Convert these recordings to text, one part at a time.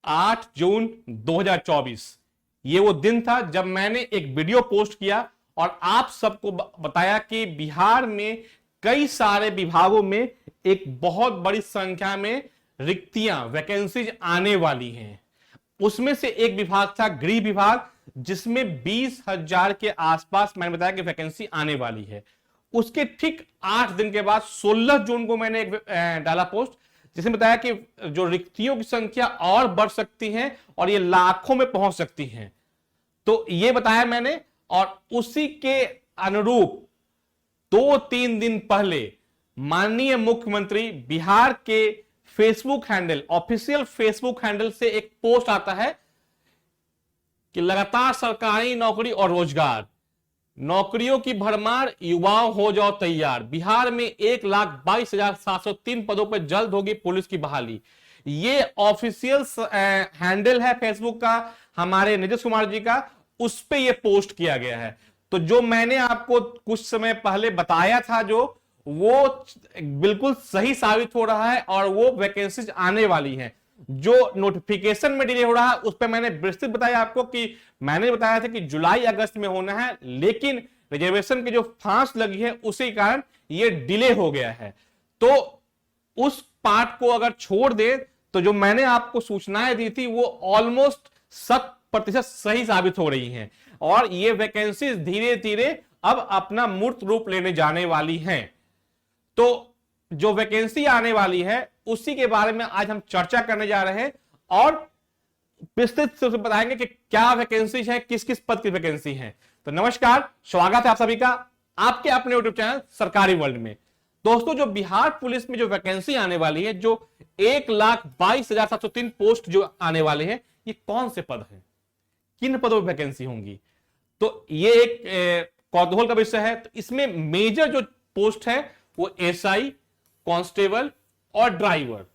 8 जून 2024 ये वो दिन था जब मैंने एक वीडियो पोस्ट किया और आप सबको बताया कि बिहार में कई सारे विभागों में एक बहुत बड़ी संख्या में रिक्तियां वैकेंसीज आने वाली हैं। उसमें से एक विभाग था गृह विभाग, जिसमें 20,000 के आसपास मैंने बताया कि वैकेंसी आने वाली है। उसके ठीक 8 दिन के बाद 16 जून को मैंने एक डाला पोस्ट जिसमें बताया कि जो रिक्तियों की संख्या और बढ़ सकती है और ये लाखों में पहुंच सकती हैं। तो ये बताया मैंने और उसी के अनुरूप 2-3 दिन पहले माननीय मुख्यमंत्री बिहार के Facebook handle, official Facebook handle से एक पोस्ट आता है कि लगातार सरकारी नौकरी और रोजगार, नौकरियों की भरमार, युवाओं हो जाओ तैयार। बिहार में 1,22,703 पदों पर जल्द होगी पुलिस की बहाली। ये ऑफिशियल हैंडल है फेसबुक का हमारे नीतीश कुमार जी का, उस पे ये पोस्ट किया गया है। तो जो मैंने आपको कुछ समय पहले बताया था जो वो बिल्कुल सही साबित हो रहा है और वो वैकेंसीज आने वाली हैं। जो नोटिफिकेशन में डिले हो रहा है उस पर मैंने विस्तृत बताया आपको कि मैंने बताया था कि जुलाई अगस्त में होना है, लेकिन रिजर्वेशन की जो फांस लगी है उसी कारण ये डिले हो गया है। तो उस पार्ट को अगर छोड़ दे तो जो मैंने आपको सूचनाएं दी थी वो ऑलमोस्ट 100% सही साबित हो रही हैं और ये वैकेंसीज धीरे धीरे अब अपना मूर्त रूप लेने जाने वाली हैं। तो जो वैकेंसी आने वाली है उसी के बारे में आज हम चर्चा करने जा रहे हैं और विस्तृत से बताएंगे कि क्या वैकेंसी है, किस किस पद की वैकेंसी है। तो नमस्कार, स्वागत है आप सभी का आपके अपने यूट्यूब चैनल सरकारी वर्ल्ड में। दोस्तों, जो बिहार पुलिस में जो वैकेंसी आने वाली है, जो 1,22,703 पोस्ट जो आने वाले हैं, ये कौन से पद हैं, किन पदों पर वैकेंसी होंगी, तो ये एक कौतूहल का विषय है। तो इसमें मेजर जो पोस्ट है वो एसआई, कांस्टेबल और ड्राइवर,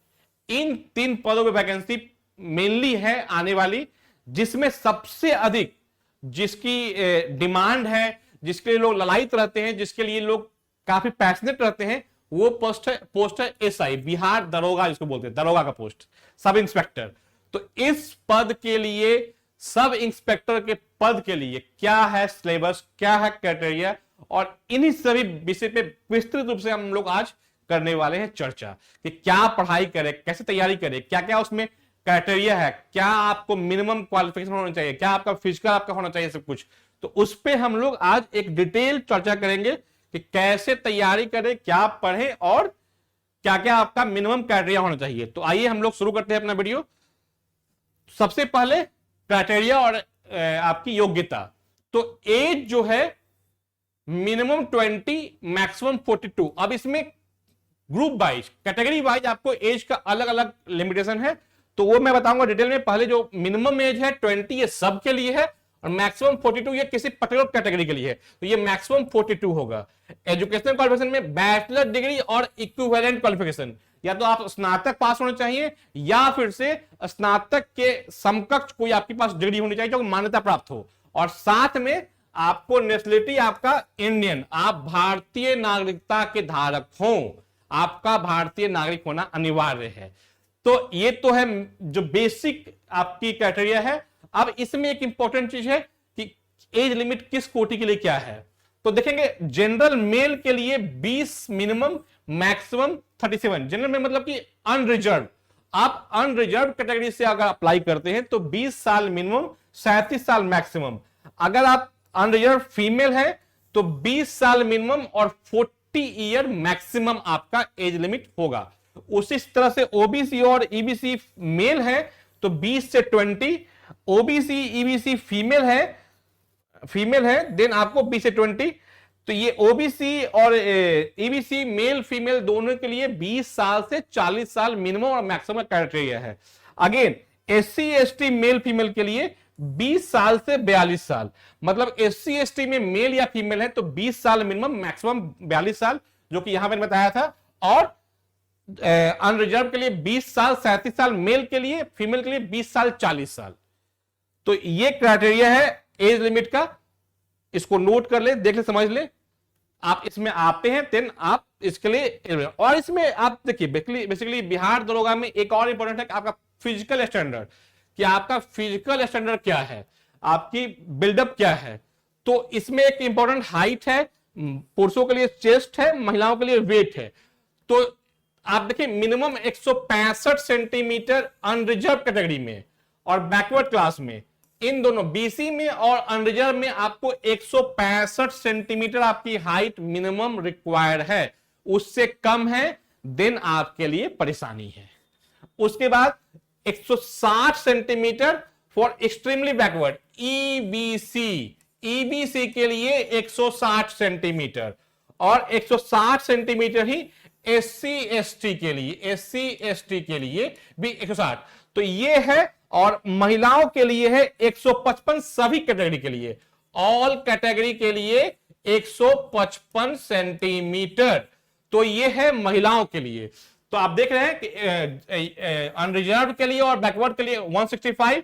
इन 3 पदों पे वैकेंसी मेनली है आने वाली, जिसमें सबसे अधिक जिसकी डिमांड है, जिसके लिए लोग ललायित रहते हैं, जिसके लिए लोग काफी पैशनेट रहते हैं, वो पोस्ट है एसआई, बिहार दरोगा जिसको बोलते हैं, दरोगा का पोस्ट, सब इंस्पेक्टर। तो इस पद के लिए, सब इंस्पेक्टर के पद के लिए क्या है सिलेबस, क्या है क्राइटेरिया, और इन्हीं सभी विषय पे विस्तृत रूप से हम लोग आज करने वाले हैं चर्चा कि क्या पढ़ाई करें, कैसे तैयारी करें, क्या क्या उसमें क्राइटेरिया है, क्या आपको मिनिमम क्वालिफिकेशन होना चाहिए, क्या आपका फिजिकल आपका होना चाहिए, सब कुछ। तो उस पे हम लोग आज एक डिटेल चर्चा करेंगे कि कैसे तैयारी करें, क्या पढ़ें और क्या क्या आपका मिनिमम क्राइटेरिया होना चाहिए। तो आइए हम लोग शुरू करते हैं अपना वीडियो। सबसे पहले क्राइटेरिया और आपकी योग्यता। तो एज जो है मिनिमम 20, मैक्सिमम 42। अब इसमें ग्रुप वाइज, कैटेगरी वाइज आपको एज का अलग अलग लिमिटेशन है, तो वो मैं बताऊंगा डिटेल में। पहले जो मिनिमम एज है 20 ये सब के लिए है और मैक्सिमम 42 ये किसी पर्टिकुलर कैटेगरी के लिए है, तो ये मैक्सिमम 42 होगा। एजुकेशनल क्वालिफिकेशन में बैचलर डिग्री और इक्विवेलेंट क्वालिफिकेशन, या तो आप स्नातक पास होने चाहिए या फिर से स्नातक के समकक्ष कोई आपके पास डिग्री होनी चाहिए जो मान्यता प्राप्त हो, और साथ में आपको नेशनलिटी आपका इंडियन, आप भारतीय नागरिकता के धारक हो, आपका भारतीय नागरिक होना अनिवार्य है। तो ये तो है जो बेसिक आपकी क्राइटेरिया है। अब इसमें एक इंपॉर्टेंट चीज है कि एज लिमिट किस कोटि के लिए क्या है। तो देखेंगे जनरल मेल के लिए 20 मिनिमम, मैक्सिमम 37। जनरल में मतलब कि अनरिजर्व, आप अनरिजर्व कैटेगरी से अगर अप्लाई करते हैं तो 20 साल मिनिमम, 37 साल मैक्सिमम। अगर आप अनरिजर्व फीमेल है तो 20 साल मिनिमम और 40 ईयर मैक्सिमम आपका एज लिमिट होगा। उसी तरह से ओबीसी और ईबीसी मेल है तो 20 से 20, ओबीसी ईबीसी फीमेल है देन आपको 20 से 20। तो ये ओबीसी और ईबीसी मेल फीमेल दोनों के लिए 20 साल से 40 साल मिनिमम और मैक्सिमम क्राइटेरिया है। Again SC ST male female के लिए 20 साल से 42 साल, मतलब एससी एसटी में मेल या फीमेल है तो 20 साल मिनिमम, मैक्सिमम 42 साल, जो कि यहां पर बताया था। और अनरिजर्व के लिए 20 साल 37 साल मेल के लिए, फीमेल के लिए 20 साल 40 साल। तो ये क्राइटेरिया है एज लिमिट का, इसको नोट कर ले, देख ले, समझ ले। आप इसमें आते हैं देन आप इसके लिए, और इसमें आप देखिए बेसिकली बिहार दरोगा में एक और इंपॉर्टेंट है कि आपका फिजिकल स्टैंडर्ड, कि आपका फिजिकल स्टैंडर्ड क्या है, आपकी बिल्डअप क्या है। तो इसमें एक इंपॉर्टेंट हाइट है, पुरुषों के लिए चेस्ट है, महिलाओं के लिए वेट है। तो आप देखिए मिनिमम 165 सेंटीमीटर अनरिजर्व कैटेगरी में और बैकवर्ड क्लास में, इन दोनों बीसी में और अनरिजर्व में आपको 165 सेंटीमीटर आपकी हाइट मिनिमम रिक्वायर्ड है। उससे कम है देन आपके लिए परेशानी है। उसके बाद 160 centimetre for extremely backward EBC, EBC के लिए 160 सेंटीमीटर और 160 सेंटीमीटर ही एससी एसटी के लिए, एससी एसटी के लिए भी 160। तो ये है, और महिलाओं के लिए है 155 सभी कैटेगरी के लिए, ऑल कैटेगरी के लिए 155 सेंटीमीटर। तो ये है महिलाओं के लिए। तो आप देख रहे हैं कि अनरिजर्व के लिए और बैकवर्ड के लिए 165,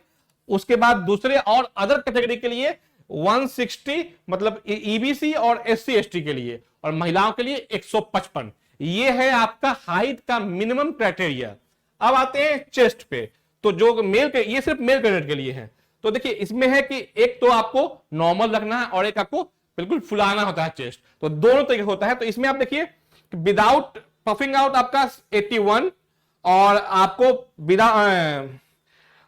उसके बाद दूसरे और अदर कैटेगरी के लिए 160, मतलब ईबीसी और एससी एसटी के लिए, और महिलाओं के लिए 155। ये है आपका हाइट का मिनिमम क्राइटेरिया। अब आते हैं चेस्ट पे। तो जो मेल के, ये सिर्फ मेल कैंडिडेट के लिए है। तो देखिए इसमें है कि एक तो आपको नॉर्मल रखना है और एक आपको बिल्कुल फुलाना होता है चेस्ट, तो दोनों तरीके होता है। तो इसमें आप देखिए विदाउट पफिंग आउट आपका 81 और आपको विदा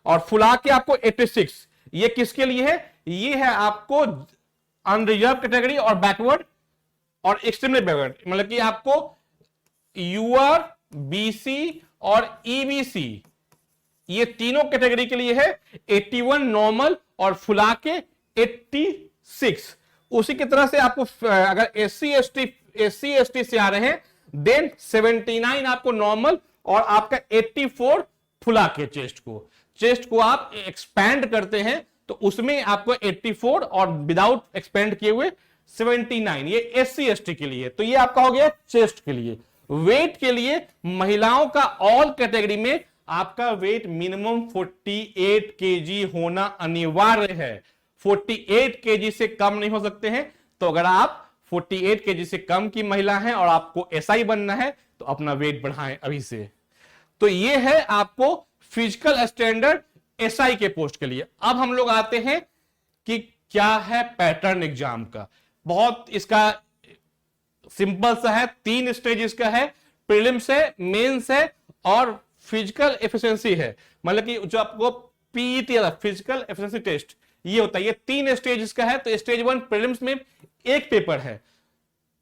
और फुला के आपको 86। ये किसके लिए है? ये है आपको अनरिजर्व कैटेगरी और बैकवर्ड और एक्सट्रीमली बैकवर्ड, मतलब कि आपको यूआर, बीसी और ईबीसी, ये तीनों कैटेगरी के लिए है 81 नॉर्मल और फुला के 86। उसी की तरह से आपको अगर एससी एसटी से आ रहे हैं देन 79 आपको नॉर्मल और आपका 84 फुला के चेस्ट को आप एक्सपैंड करते हैं तो उसमें आपको 84 और विदाउट एक्सपेंड किए हुए 79, ये एससी एसटी के लिए। तो ये आपका हो गया चेस्ट के लिए। वेट के लिए महिलाओं का ऑल कैटेगरी में आपका वेट मिनिमम 48 केजी होना अनिवार्य है। 48 केजी से कम नहीं हो सकते हैं। तो अगर आप 48 केजी से कम की महिला हैं और आपको एसआई बनना है तो अपना वेट बढ़ाएं अभी से। तो ये है आपको फिजिकल स्टैंडर्ड एसआई के पोस्ट के लिए। अब हम लोग आते हैं कि क्या है पैटर्न एग्जाम का। बहुत इसका सिंपल सा है, 3 स्टेज इसका है, प्रीलिम्स है, मेंस है और फिजिकल एफिशिएंसी है। मतलब कि जो आपको पीईटी फिजिकल एफिशिएंसी टेस्ट ये होता है। ये 3 स्टेज इसका है। तो स्टेज 1 प्रीलिम्स में एक पेपर है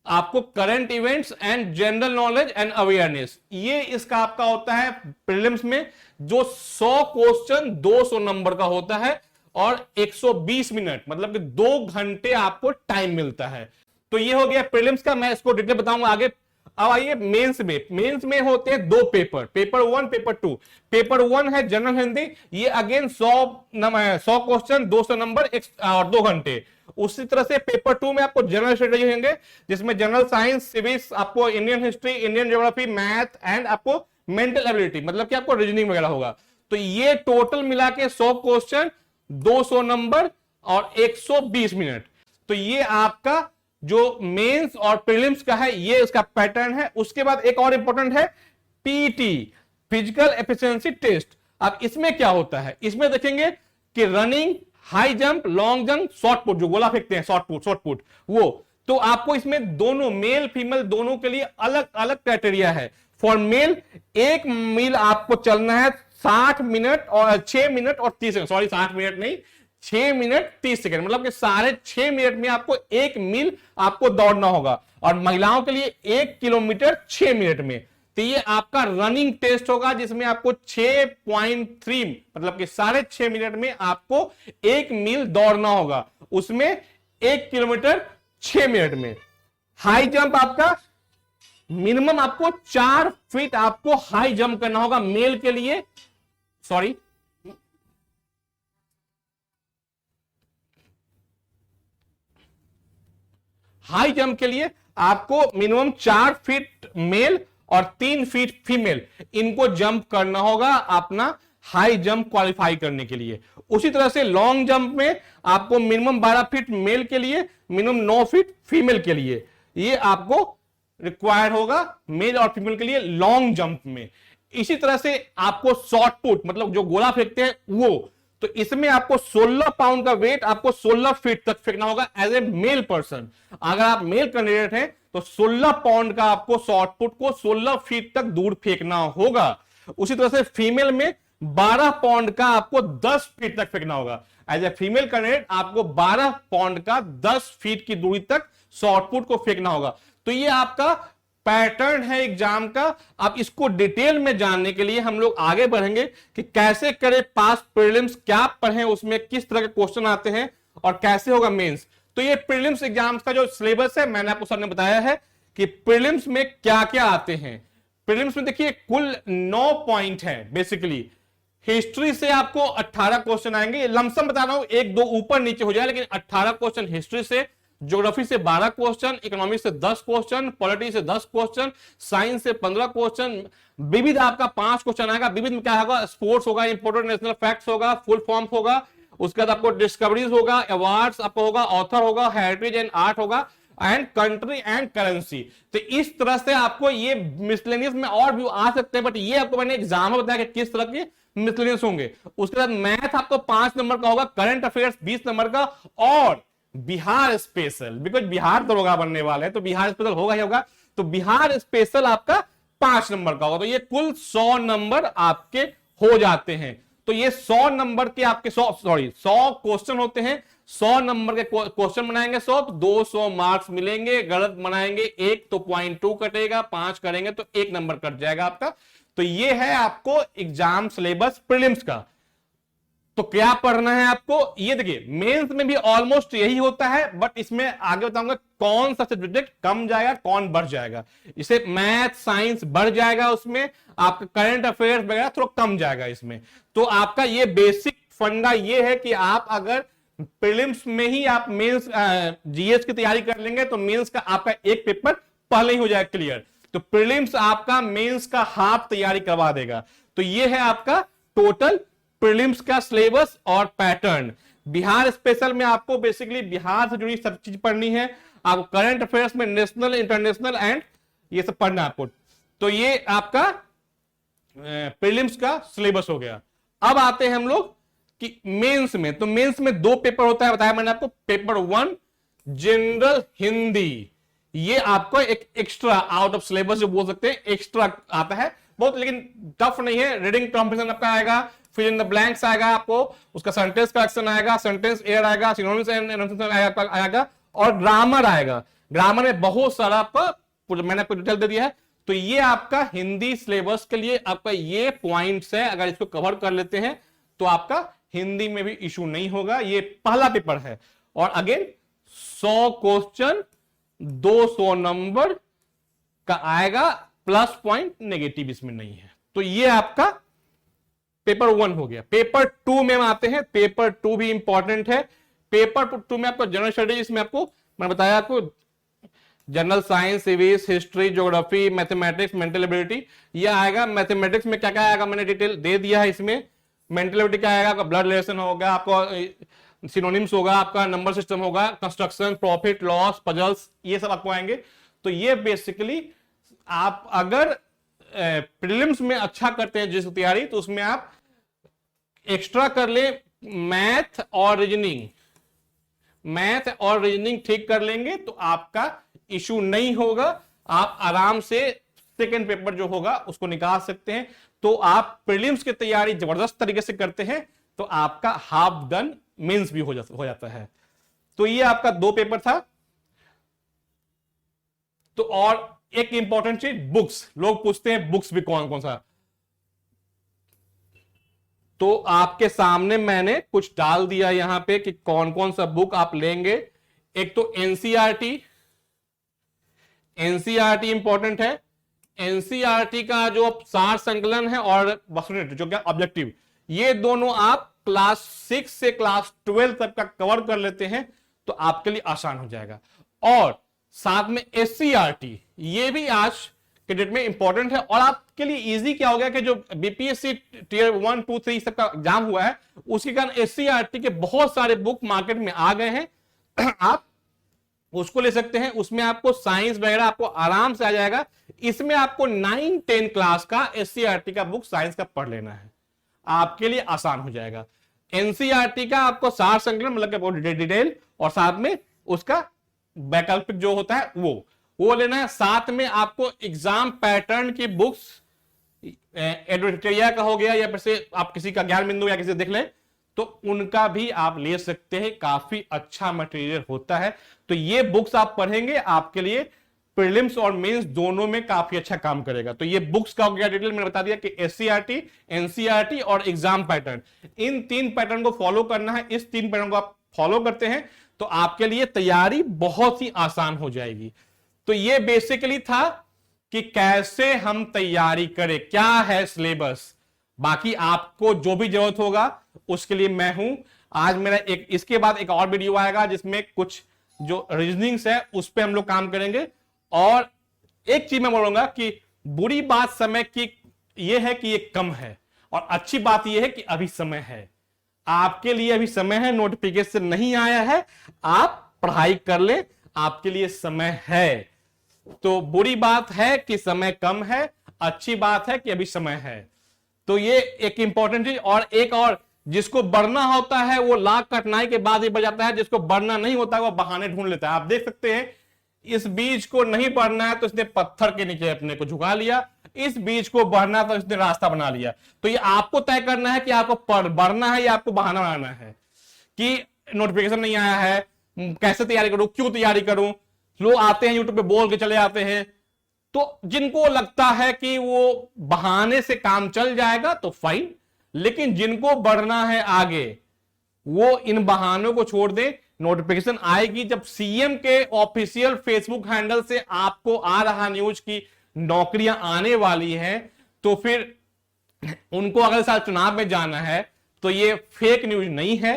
आपको current events and general knowledge and awareness, ये इसका आपका होता है प्रीलिम्स में, जो 100 क्वेश्चन 200 नंबर का होता है और 120 मिनट, मतलब कि 2 घंटे आपको टाइम मिलता है। तो ये हो गया प्रीलिम्स का, मैं इसको डिटेल बताऊंगा आगे। अब आइए मेंस में। मेंस में होते हैं 2 पेपर, पेपर 1 पेपर 2। पेपर 1 है जनरल हिंदी, ये अगेन 100 क्वेश्चन 200 नंबर और 2 घंटे। उसी तरह से पेपर 2 में आपको जनरल स्ट्रेटेजी होंगे, जिसमें जनरल साइंस, सिविक्स, आपको Indian history, Indian geography, math and आपको मेंटल एबिलिटी, मतलब कि आपको रीजनिंग वगैरह होगा। तो ये टोटल मिला के 100 क्वेश्चन 200 नंबर और 120 मिनट। तो ये आपका जो मेंस और प्रीलिम्स का है, ये इसका पैटर्न है। उसके बाद एक और इंपॉर्टेंट है पीटी, फिजिकल एफिशिएंसी टेस्ट। अब इसमें क्या होता है? इसमें देखेंगे कि running, high jump, long jump, short put, जो गोला फेंकते हैं शॉर्ट पुट वो। तो आपको इसमें दोनों मेल फीमेल दोनों के लिए अलग अलग क्राइटेरिया है। फॉर मेल 1 मील आपको चलना है 60 मिनट और 6 मिनट और 30 सेकंड, सॉरी 60 मिनट नहीं, 6 मिनट 30 सेकंड, मतलब कि 6.5 मिनट में आपको 1 मील आपको दौड़ना होगा। और महिलाओं के लिए 1 किलोमीटर 6 मिनट में। तो ये आपका रनिंग टेस्ट होगा, जिसमें आपको 6.3 मतलब कि 6.5 मिनट में आपको 1 मील दौड़ना होगा, उसमें 1 किलोमीटर 6 मिनट में। हाई जंप आपका मिनिमम आपको 4 फीट आपको हाई जंप करना होगा मेल के लिए, सॉरी हाई जंप के लिए आपको मिनिमम 4 फीट मेल और 3 फीट फीमेल, इनको जंप करना होगा अपना हाई जंप क्वालिफाई करने के लिए। उसी तरह से लॉन्ग जंप में आपको मिनिमम 12 फीट मेल के लिए, मिनिमम 9 फीट फीमेल के लिए, ये आपको रिक्वायर होगा मेल और फीमेल के लिए लॉन्ग जंप में। इसी तरह से आपको शॉर्ट पुट मतलब जो गोला फेंकते हैं वो, तो इसमें आपको 16 पाउंड का वेट आपको 16 फीट तक फेंकना होगा एज ए मेल पर्सन। अगर आप मेल कैंडिडेट हैं तो 16 पाउंड का आपको शॉर्ट पुट को 16 फीट तक दूर फेंकना होगा। उसी तरह से फीमेल में 12 पाउंड का आपको 10 फीट तक फेंकना होगा। एज ए फीमेल कैंडिडेट आपको 12 पाउंड का 10 फीट की दूरी तक शॉर्ट पुट को फेंकना होगा। तो ये आपका पैटर्न है एग्जाम का। अब इसको डिटेल में जानने के लिए हम लोग आगे बढ़ेंगे कि कैसे करें पास प्रीलिम्स, क्या पढ़ें उसमें किस तरह के क्वेश्चन आते हैं और कैसे होगा मेंस। तो ये प्रीलिम्स एग्जाम्स का जो सिलेबस है मैंने आपको सर ने बताया है कि प्रीलिम्स में क्या क्या आते हैं। प्रीलिम्स में देखिए कुल 9 पॉइंट है बेसिकली। हिस्ट्री से आपको 18 क्वेश्चन आएंगे, लमसम बता रहा हूं, एक दो ऊपर नीचे हो जाए, लेकिन 18 क्वेश्चन हिस्ट्री से, ज्योग्राफी से 12 क्वेश्चन, इकोनॉमिक्स से 10 क्वेश्चन, पॉलिटी से 10 क्वेश्चन, साइंस से 15 क्वेश्चन, विविध आपका 5 क्वेश्चन आएगा। विविध में क्या होगा, स्पोर्ट्स होगा, इंपोर्टेंट नेशनल फैक्ट्स होगा, फुल फॉर्म होगा, उसके बाद आपको डिस्कवरीज होगा, अवार्ड्स आपको होगा, ऑथर होगा, हेरिटेज एंड आर्ट होगा, एंड कंट्री एंड करेंसी। तो इस तरह से आपको ये मिसलेनियस में और भी आ सकते हैं, बट ये आपको मैंने एग्जाम में बताया कि किस तरह के मिसलेनियस होंगे। उसके बाद मैथ आपको 5 नंबर का होगा, करंट अफेयर्स 20 नंबर का, और बिहार स्पेशल, बिकॉज बिहार दरोगा बनने वाले हैं तो बिहार स्पेशल होगा ही होगा, तो बिहार स्पेशल आपका 5 नंबर का होगा। तो ये कुल 100 नंबर आपके हो जाते हैं। तो ये 100 नंबर के आपके 100 क्वेश्चन होते हैं। 100 नंबर के क्वेश्चन बनाएंगे 100 तो 200 मार्क्स मिलेंगे। गलत बनाएंगे 1 तो 0.2 कटेगा, 5 करेंगे तो 1 नंबर कट जाएगा आपका। तो ये है आपको एग्जाम सिलेबस प्रीलिम्स का। तो क्या पढ़ना है आपको, ये देखिए मेंस में भी ऑलमोस्ट यही होता है, बट इसमें आगे बताऊंगा कौन सा सब्जेक्ट कम जाएगा कौन बढ़ जाएगा। इसे मैथ साइंस बढ़ जाएगा, उसमें आपका करंट अफेयर्स वगैरह थोड़ा कम जाएगा इसमें। तो आपका ये बेसिक फंडा ये है कि आप अगर प्रीलिम्स में ही आप मेंस जीएस की तैयारी कर लेंगे तो मेंस का आपका एक पेपर पहले ही हो जाएगा क्लियर। तो प्रीलिम्स आपका मेंस का हाफ तैयारी करवा देगा। तो ये है आपका टोटल प्रीलिम्स का सिलेबस और पैटर्न। बिहार स्पेशल में आपको बेसिकली बिहार से जुड़ी सब चीज पढ़नी है। आपको करंट अफेयर्स में नेशनल इंटरनेशनल एंड ये सब पढ़ना है आपको। तो ये आपका प्रीलिम्स का सिलेबस हो गया। अब आते हैं हम लोग कि मेंस में। तो मेंस में 2 पेपर होता है, बताया मैंने आपको। पेपर 1 जनरल हिंदी, ये आपको एक एक्स्ट्रा आउट ऑफ सिलेबस जो बोल सकते हैं एक्स्ट्रा आता है बहुत, लेकिन टफ नहीं है। रीडिंग कॉम्प्रिहेंशन आपका आएगा, फिल इन द ब्लैंक्स आएगा आपको, उसका सेंटेंस करेक्शन आएगा, सेंटेंस एयर आएगा, सिनोनिम्स एंड आएगा, और ग्रामर आएगा। ग्रामर में बहुत सारा आपका मैंने आपको डिटेल दे दिया है। तो ये आपका हिंदी सिलेबस के लिए आपका ये पॉइंट्स है। अगर इसको कवर कर लेते हैं तो आपका हिंदी में भी इशू नहीं होगा। ये पहला पेपर है, और अगेन 100 क्वेश्चन 200 नंबर का आएगा, प्लस पॉइंट नेगेटिव इसमें नहीं है। तो ये आपका पेपर 1 हो गया। पेपर 2 में आते हैं। पेपर 2 भी इंपॉर्टेंट है। पेपर 2 में आपको जनरल स्टडीज, इसमें आपको मैंने बताया आपको general science, civics, history, geography, mathematics, mental ability, ये आएगा। मैथमेटिक्स में क्या क्या आएगा मैंने डिटेल दे दिया है इसमें। मेंटल एबिलिटी क्या आएगा, आपका ब्लड रिलेशन होगा, आपको सिनोनिम्स होगा, आपका नंबर सिस्टम होगा, कंस्ट्रक्शन, प्रॉफिट लॉस, पजल्स, ये सब आपको आएंगे। तो ये बेसिकली आप अगर प्रीलिम्स में अच्छा करते हैं जिस तैयारी, तो उसमें आप एक्स्ट्रा कर ले मैथ और रीजनिंग। मैथ और रीजनिंग ठीक कर लेंगे तो आपका इशू नहीं होगा। आप आराम से सेकंड पेपर जो होगा उसको निकाल सकते हैं। तो आप प्रीलिम्स की तैयारी जबरदस्त तरीके से करते हैं तो आपका हाफ डन मेंस भी हो जाता है। तो ये आपका 2 पेपर था। तो और एक इंपॉर्टेंट चीज, बुक्स। लोग पूछते हैं बुक्स भी कौन कौन सा, तो आपके सामने मैंने कुछ डाल दिया यहां पे कि कौन कौन सा बुक आप लेंगे। एक तो एनसीईआरटी इंपॉर्टेंट है। एनसीईआरटी का जो सार संकलन है और वस्तुनिष्ठ जो क्या ऑब्जेक्टिव, ये दोनों आप क्लास 6 से क्लास 12 तक का कवर कर लेते हैं तो आपके लिए आसान हो जाएगा। और साथ में एससीईआरटी, ये भी आज के डेट में इंपॉर्टेंट है। और आपके लिए इजी क्या हो गया कि जो बीपीएससी टियर 1, 2, 3 तक का एग्जाम हुआ है, उसके कारण एससीईआरटी के बहुत सारे बुक मार्केट में आ गए हैं। आप उसको ले सकते हैं। उसमें आपको साइंस वगैरह आपको आराम से आ जाएगा। इसमें आपको 9-10 क्लास का एससीईआरटी का बुक साइंस का पढ़ लेना है, आपके लिए आसान हो जाएगा। एनसीईआरटी का आपको सार संकलन मतलब डिटेल और साथ में उसका वैकल्पिक जो होता है वो लेना है। साथ में आपको एग्जाम पैटर्न की बुक्स एडवर्टेरिया का हो गया या फिर से आप किसी का ज्ञान बिंदु या किसी देख लें तो उनका भी आप ले सकते हैं, काफी अच्छा मटेरियल होता है। तो ये बुक्स आप पढ़ेंगे आपके लिए प्रीलिम्स और मेंस दोनों में काफी अच्छा काम करेगा। तो ये बुक्स का हो गया डिटेल मैंने बता दिया कि एससीईआरटी, एनसीईआरटी और एग्जाम पैटर्न, इन 3 पैटर्न को फॉलो करना है। इस 3 पैटर्न को आप फॉलो करते हैं तो आपके लिए तैयारी बहुत ही आसान हो जाएगी। तो ये बेसिकली था कि कैसे हम तैयारी करें, क्या है सिलेबस। बाकी आपको जो भी जरूरत होगा उसके लिए मैं हूं। आज मेरा एक इसके बाद एक और वीडियो आएगा जिसमें कुछ जो रीजनिंग्स है उस पर हम लोग काम करेंगे। और एक चीज मैं बोलूंगा कि बुरी बात समय की यह है कि ये कम है और अच्छी बात यह है कि अभी समय है, आपके लिए अभी समय है। नोटिफिकेशन नहीं आया है, आप पढ़ाई कर ले, आपके लिए समय है। तो बुरी बात है कि समय कम है, अच्छी बात है कि अभी समय है। तो ये एक इंपॉर्टेंट चीज। और एक और, जिसको बढ़ना होता है वो लाख कठिनाई के बाद ही बढ़ जाता है, जिसको बढ़ना नहीं होता है वो बहाने ढूंढ लेता है। आप देख सकते हैं इस बीज को नहीं बढ़ना है तो इसने पत्थर के नीचे अपने को झुका लिया, इस बीज को बढ़ना तो इसने रास्ता बना लिया। तो ये आपको तय करना है कि आपको बढ़ना है या आपको बहाना बनाना है कि नोटिफिकेशन नहीं आया है, कैसे तैयारी करूं, क्यों तैयारी करूं। लोग आते हैं यूट्यूब पे बोल के चले आते हैं। तो जिनको लगता है कि वो बहाने से काम चल जाएगा तो फाइन, लेकिन जिनको बढ़ना है आगे वो इन बहानों को छोड़ दे। नोटिफिकेशन आएगी जब सीएम के ऑफिशियल फेसबुक हैंडल से आपको आ रहा न्यूज की नौकरियां आने वाली हैं, तो फिर उनको अगले साल चुनाव में जाना है तो ये फेक न्यूज नहीं है।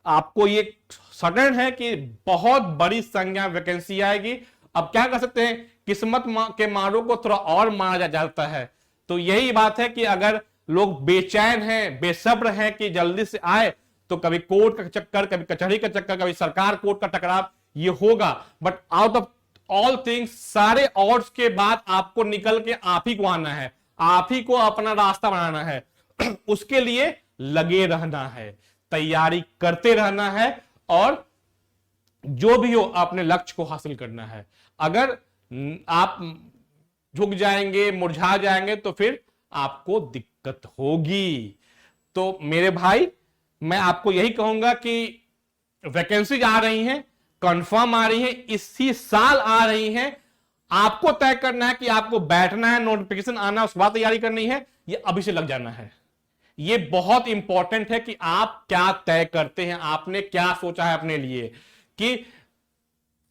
आपको ये सडन है कि बहुत बड़ी संख्या वैकेंसी आएगी। अब क्या कर सकते हैं, किस्मत के मारों को थोड़ा और मारा जाता है। तो यही बात है कि अगर लोग बेचैन हैं, बेसब्र हैं कि जल्दी से आए, तो कभी कोर्ट का चक्कर, कभी कचहरी का चक्कर, कभी सरकार कोर्ट का टकराव, ये होगा। But out of all things, सारे ऑड्स के बाद आपको निकल के आप ही को आना है, आप ही को अपना रास्ता बनाना है। उसके लिए लगे रहना है, तैयारी करते रहना है और जो भी हो अपने लक्ष्य को हासिल करना है। अगर आप झुक जाएंगे, मुरझा जाएंगे तो फिर आपको दिक्कत होगी। तो मेरे भाई, मैं आपको यही कहूंगा कि वैकेंसीज आ रही हैं, कंफर्म आ रही हैं, इसी साल आ रही हैं। आपको तय करना है कि आपको बैठना है, नोटिफिकेशन आना, उसके बाद तैयारी करनी है, ये अभी से लग जाना है। ये बहुत इंपॉर्टेंट है कि आप क्या तय करते हैं, आपने क्या सोचा है अपने लिए, कि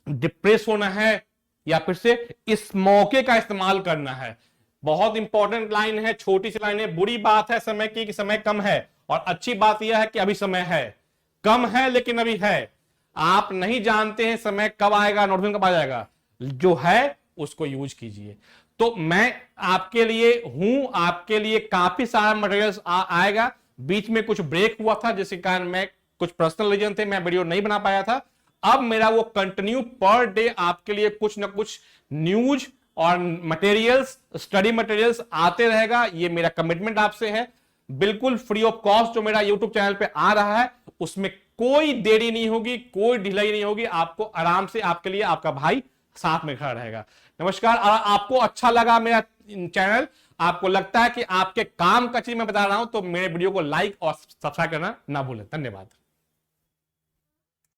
डिप्रेस होना है या फिर से इस मौके का इस्तेमाल करना है। बहुत इंपॉर्टेंट लाइन है, छोटी सी लाइन है। बुरी बात है समय की कि समय कम है, और अच्छी बात यह है कि अभी समय है। कम है लेकिन अभी है। आप नहीं जानते हैं समय कब आएगा, नोटिफिकेशन कब आ जाएगा। जो है उसको यूज कीजिए। तो मैं आपके लिए हूं, आपके लिए काफी सारा मटेरियल आएगा। बीच में कुछ ब्रेक हुआ था जिसके कारण मैं कुछ पर्सनल रीजन थे, मैं वीडियो नहीं बना पाया था। अब मेरा वो कंटिन्यू पर डे आपके लिए कुछ ना कुछ न्यूज और मटेरियल्स, स्टडी मटेरियल्स आते रहेगा। ये मेरा कमिटमेंट आपसे है, बिल्कुल फ्री ऑफ कॉस्ट। जो मेरा यूट्यूब चैनल पे आ रहा है उसमें कोई देरी नहीं होगी, कोई ढिलाई नहीं होगी। आपको आराम से, आपके लिए आपका भाई साथ में खड़ा रहेगा। नमस्कार। आपको अच्छा लगा मेरा चैनल, आपको लगता है कि आपके काम का चीज मैं बता रहा हूं, तो मेरे वीडियो को लाइक और सब्सक्राइब करना ना भूलें। धन्यवाद।